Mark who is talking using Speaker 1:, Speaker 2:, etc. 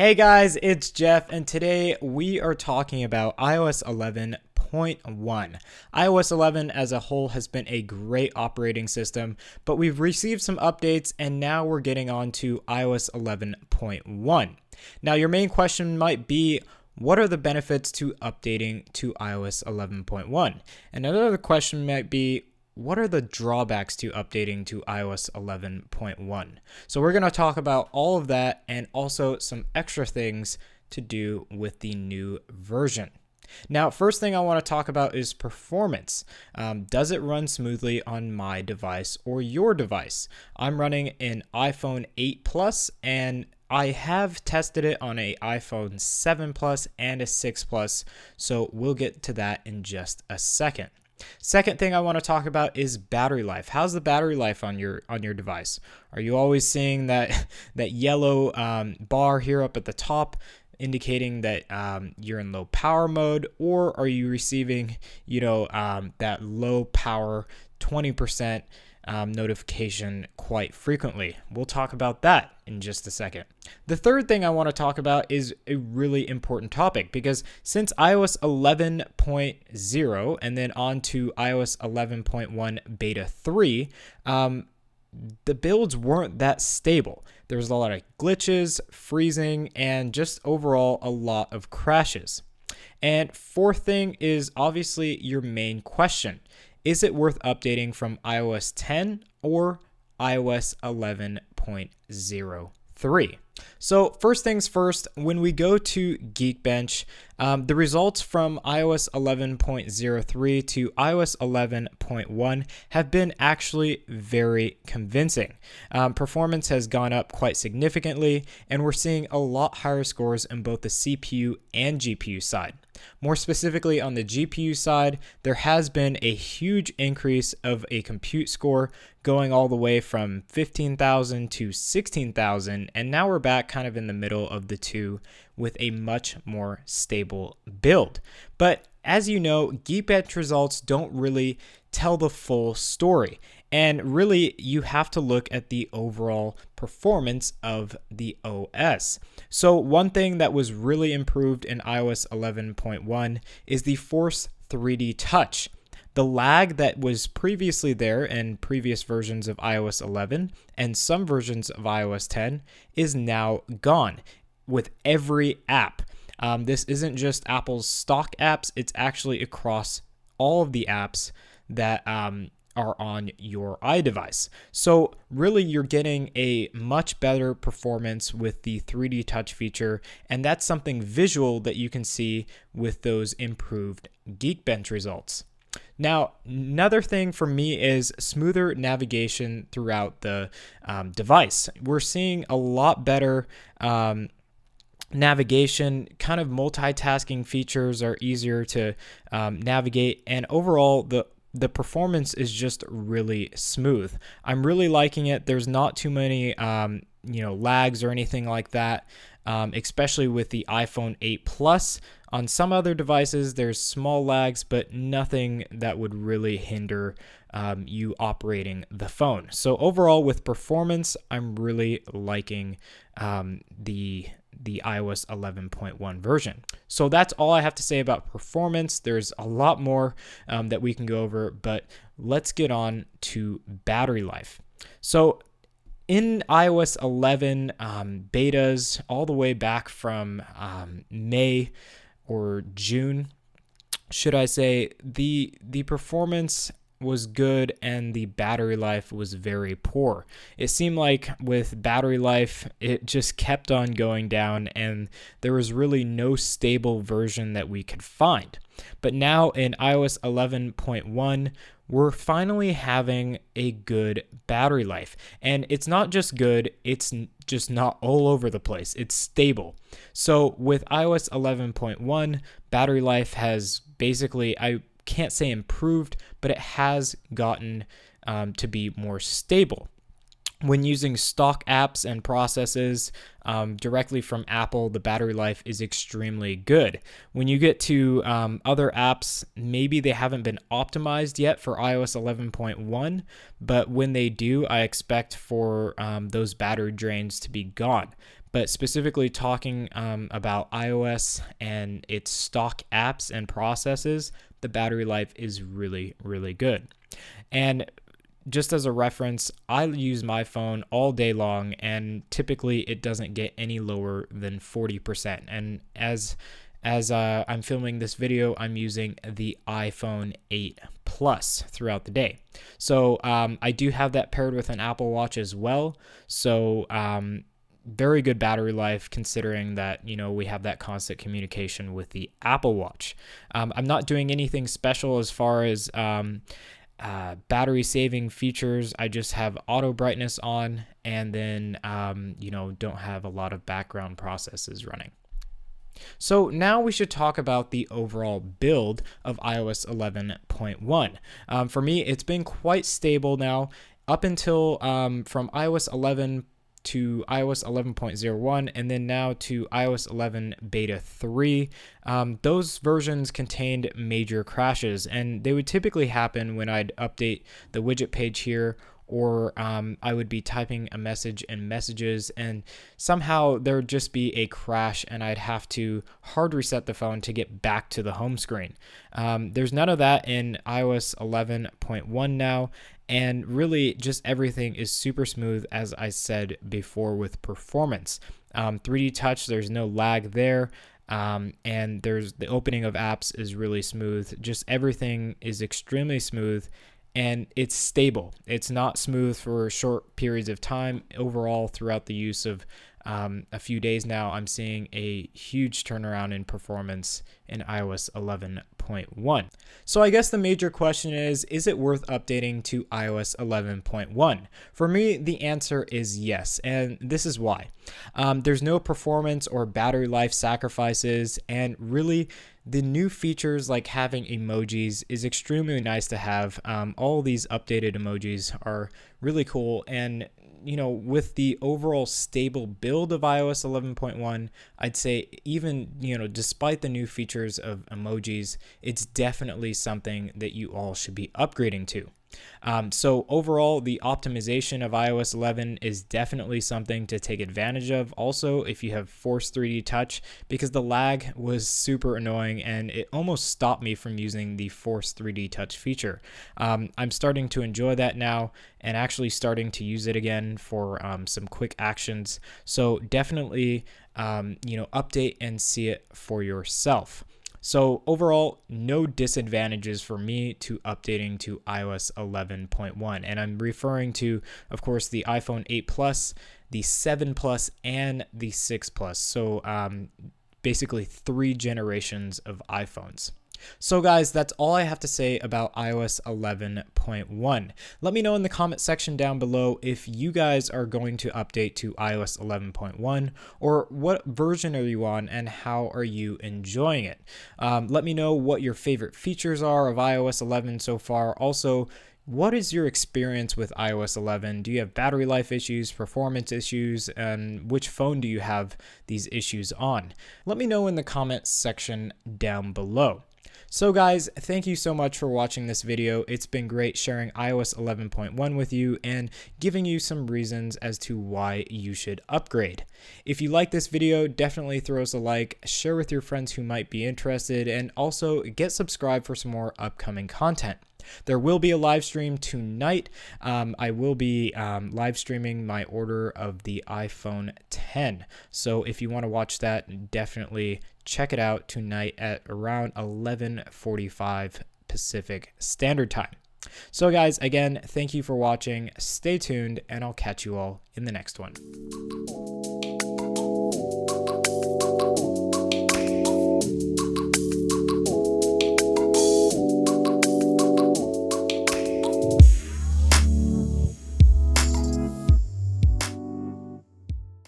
Speaker 1: Hey guys, it's Jeff, and today we are talking about iOS 11.1. iOS 11 as a whole has been a great operating system, but we've received some updates and now we're getting on to iOS 11.1. Now, your main question might be, what are the benefits to updating to iOS 11.1? And another question might be, what are the drawbacks to updating to iOS 11.1? So we're going to talk about all of that and also some extra things to do with the new version. Now, first thing I want to talk about is performance. Does it run smoothly on my device or your device? I'm running an iPhone 8 Plus and I have tested it on an iPhone 7 Plus and a 6 Plus, so we'll get to that in just a second. Second thing I want to talk about is battery life. How's the battery life on your device? Are you always seeing that yellow bar here up at the top indicating that you're in low power mode, or are you receiving that low power 20% notification quite frequently? We'll talk about that in just a second. The third thing I want to talk about is a really important topic, because since iOS 11.0 and then on to iOS 11.1 beta 3, the builds weren't that stable. There was a lot of glitches, freezing, and just overall a lot of crashes. And fourth thing is obviously your main question. Is it worth updating from iOS 10 or iOS 11.03? So first things first, when we go to Geekbench, the results from iOS 11.03 to iOS 11.1 have been actually very convincing. Performance has gone up quite significantly, and we're seeing a lot higher scores in both the CPU and GPU side. More specifically on the GPU side, there has been a huge increase of a compute score going all the way from 15,000 to 16,000, and now we're back kind of in the middle of the two with a much more stable build. But as you know, Geekbench results don't really tell the full story. And really, you have to look at the overall performance of the OS. So one thing that was really improved in iOS 11.1 is the Force 3D Touch. The lag that was previously there in previous versions of iOS 11 and some versions of iOS 10 is now gone with every app. This isn't just Apple's stock apps, it's actually across all of the apps that are on your iDevice. So really, you're getting a much better performance with the 3D Touch feature, and that's something visual that you can see with those improved Geekbench results. Now, another thing for me is smoother navigation throughout the device. We're seeing a lot better navigation, kind of multitasking features are easier to navigate, and overall, the performance is just really smooth. I'm really liking it. There's not too many lags or anything like that, especially with the iPhone 8 Plus. On some other devices, there's small lags, but nothing that would really hinder you operating the phone. So overall, with performance, I'm really liking the iOS 11.1 version. So that's all I have to say about performance. There's a lot more that we can go over, but let's get on to battery life. So in iOS 11 betas, all the way back from May or June, should I say, the performance was good and the battery life was very poor. It seemed like with battery life, it just kept on going down and there was really no stable version that we could find. But now in iOS 11.1, we're finally having a good battery life. And it's not just good, it's just not all over the place. It's stable. So with iOS 11.1, battery life has basically, I can't say improved, but it has gotten to be more stable. When using stock apps and processes directly from Apple, the battery life is extremely good. When you get to other apps, maybe they haven't been optimized yet for iOS 11.1, but when they do, I expect for those battery drains to be gone. but specifically talking about iOS and its stock apps and processes, the battery life is really, really good. And just as a reference, I use my phone all day long, and typically it doesn't get any lower than 40%. And as I'm filming this video, I'm using the iPhone 8 Plus throughout the day. So I do have that paired with an Apple Watch as well. So very good battery life, considering that, you know, we have that constant communication with the Apple Watch. I'm not doing anything special as far as battery saving features. I just have auto brightness on, and then don't have a lot of background processes running. So now we should talk about the overall build of iOS 11.1. For me, it's been quite stable now up until from iOS 11 to iOS 11.01, and then now to iOS 11 beta 3. Those versions contained major crashes, and they would typically happen when I'd update the widget page here, or I would be typing a message in messages, and somehow there would just be a crash, and I'd have to hard reset the phone to get back to the home screen. There's none of that in iOS 11.1 now, and really just everything is super smooth, as I said before, with performance. 3D touch, there's no lag there. And there's the opening of apps is really smooth. Just everything is extremely smooth, and it's stable. It's not smooth for short periods of time. Overall, throughout the use of a few days now, I'm seeing a huge turnaround in performance in iOS 11.1. So I guess the major question is it worth updating to iOS 11.1? For me, the answer is yes, and this is why. There's no performance or battery life sacrifices, and really, the new features like having emojis is extremely nice to have. All these updated emojis are really cool, and with the overall stable build of iOS 11.1, I'd say even, despite the new features of emojis, it's definitely something that you all should be upgrading to. So overall, the optimization of iOS 11 is definitely something to take advantage of. Also, if you have forced 3D touch, because the lag was super annoying and it almost stopped me from using the forced 3D touch feature. I'm starting to enjoy that now and actually starting to use it again for some quick actions. So definitely, update and see it for yourself. So overall, no disadvantages for me to updating to iOS 11.1. And I'm referring to, of course, the iPhone 8 Plus, the 7 Plus, and the 6 Plus. So basically 3 generations of iPhones. So guys, that's all I have to say about iOS 11.1. Let me know in the comment section down below if you guys are going to update to iOS 11.1, or what version are you on and how are you enjoying it. Let me know what your favorite features are of iOS 11 so far. Also, what is your experience with iOS 11? Do you have battery life issues, performance issues, and which phone do you have these issues on? Let me know in the comments section down below. So guys, thank you so much for watching this video. It's been great sharing iOS 11.1 with you and giving you some reasons as to why you should upgrade. If you like this video, definitely throw us a like, share with your friends who might be interested, and also get subscribed for some more upcoming content. There will be a live stream tonight. I will be live streaming my order of the iPhone 10. So if you want to watch that, definitely check it out tonight at around 11:45 Pacific Standard Time. So guys, again, thank you for watching. Stay tuned, and I'll catch you all in the next one.